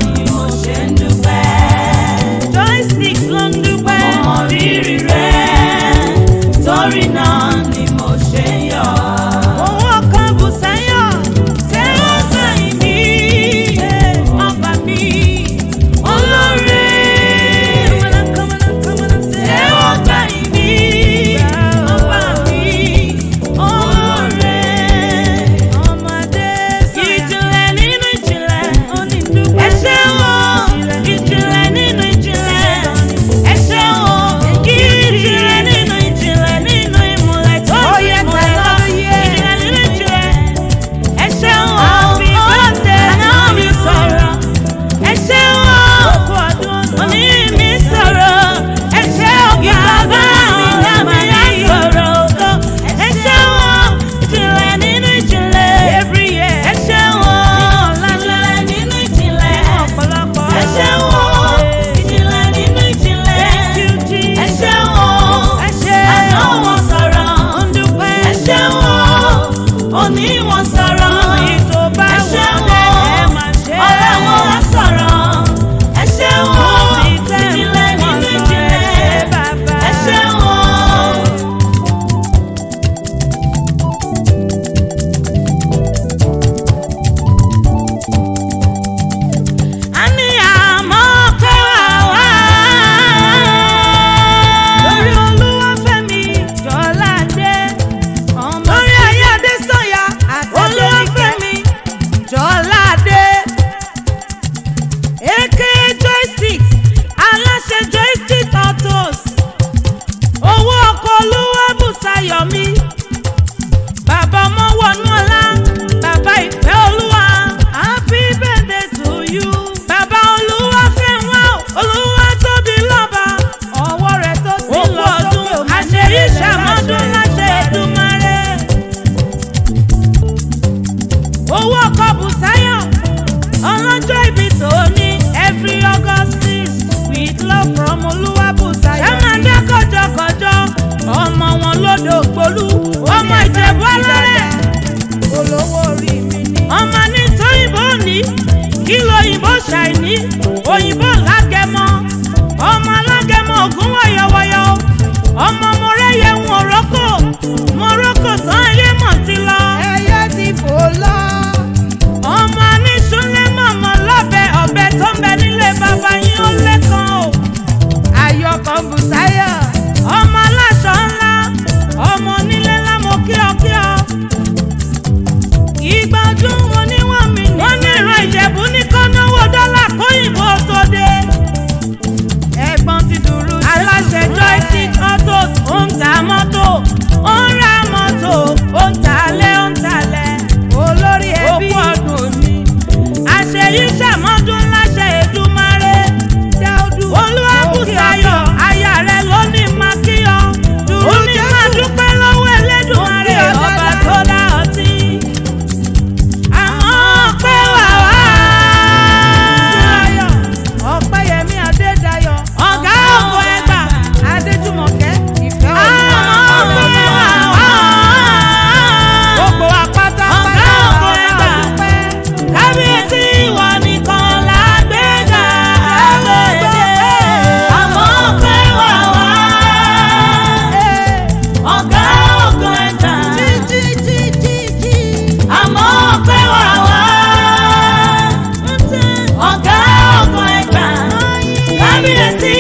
ni mo ṣe ń dúpẹ́. Joystick ló ń dúpẹ́. Mo mọ rírì rẹ̀, torí náà ni mo ṣe ń yọ̀. Owó kan bù sẹ́yọ̀, tẹ́wọ́ sẹ́yìn mi, ọba mi, olóore. Tẹ́wọ́ sẹ́yìn mi, ọba mi, olóore. Ọmọdé sọ̀rọ̀. Ìjìnlẹ̀ nínú ìjìnlẹ̀, ẹ ṣeun o. Ìjìnlẹ̀ nínú ìjìnlẹ̀, ẹ ṣeun o. Ìjìnlẹ̀ nínú ìjìnlẹ̀, nínú ìmùlẹ̀ tó ju ìmùlẹ̀ lọ. Ìjìnlẹ̀ nínú ìjìnlẹ̀, ẹ ṣeun o. Àná mi sọ̀rọ̀, ẹ ṣeun o. Òní mi sọ̀rọ̀, ẹ ṣe ọ̀gá bá mi lámàyà sọ̀rọ̀. Ẹ ṣeun o. Ìjìnlẹ̀ nínú ìjìnlẹ̀, ẹ ṣeun o. Ìjìnlẹ̀ nínú ìjìnlẹ̀, ẹ ṣeun o. Ìjìnlẹ̀ nínú ìjìnlẹ̀, ẹ ṣeun o. Àná wọn sọ̀rọ̀, ẹ ṣeun o. Òní wọn sọ̀rọ̀, ẹ ṣeun o. Ọ̀rẹ́ wọn wá sọ̀rọ̀, ẹ ṣeun o. Ìjìnlẹ̀ nínú ìjìnlẹ̀, ẹ ṣeun o. A ní àmọ́ pé wà wá. Lórí Olúwafẹ́mi Jọládé, lórí ayé Adésànyà Olúwafẹ́mi Jọládé, aka Joystick, aláṣẹ Joystick Autos, owó ọkọ̀ Olúwabùsáyọ̀mí, bàbá ọmọ wọnú ọlá, bàbá ìfẹ́ olúwa, happy birthday to you. Bàbá Olúwafẹ́nwá, olúwa tóbi lọ́ba, ọwọ́ rẹ̀ tó sí lọ sókè òmìnira. Àṣeyí ṣàmọ́dún láṣẹ Èdùmàrè. Owó ọkọ̀ Bùsáyọ̀, ọlọ́jọ́ ìbí tòní, every August 6 with love from Olúwabùsáyọ̀. Ṣàmàdé kọjọkọjọ, ọmọ wọn lódò Ògbólú, ọmọ Ìjẹ̀bú Alárẹ̀. Olówó orí mi ni. Ọmọ ní tóyìnbó ní, kí lóyìnbó ṣàìní, òyìnbó lágẹmọ. Ọmọ alágẹmọ ògún wọ̀yọ̀wọ̀yọ̀, ọmọ mọ̀rẹ́yẹ ń Morocco, Morocco tán ayé mọ̀ ti lọ. Ẹyẹ ti fò lọ. Ọmọ aníṣúlẹ̀ mọ̀mọ́ lọ́bẹ̀, ọ̀bẹ tó ń bẹ nílé bàbá yín ó lẹ́kan o. Ayọ̀kọ̀ Bùsáyọ̀, ọmọ aláṣọ ńlá, ọmọ onílé ńlá, mo kí ọ kí ọ. Ìgbàdùn wọn ni wọ́n mi ní. Wọ́n ní ìran Ìjẹ̀bú ní kọ́náwó dọ́là kóyìnbó tó dé. Ẹ̀gbọ́n ti dùrú. Aláṣẹ Joystick Autos, ó ń ta mọ́tò, ó ń ra mọ́tò, ó ń talẹ̀, ó ń talẹ̀. Olórí ẹbí, òkú ọdún òní. Àṣeyí ṣàmọ́dún láṣẹ Èdùmàrè. Olúwabùsáyọ̀, aya rẹ̀ ló ní máa kí ọ. Dùrú ní máa dúpẹ́ lọ́wọ́ Elédùmarè, ọba tó dá ọtí. Àmọ́ pé wà wá. Ọpẹ́yẹmí Adédayọ̀, ọ̀gá ògo Ẹ̀gbá, Adéjùmọ̀kẹ́, ìfẹ́ olúwa. Àmọ́ pé wà wá. Gbogbo àpáta ọ̀gá ògo Ẹ̀gbá, kábíyèsí ìwọ nìkan lágbèjà àgbèjẹ. Àmọ́ pé wà wá. Ọ̀gá ògo Ẹ̀gbá, àmọ́ pé wà wá. Ọ̀gá ògo Ẹ̀gbá, kábíyèsí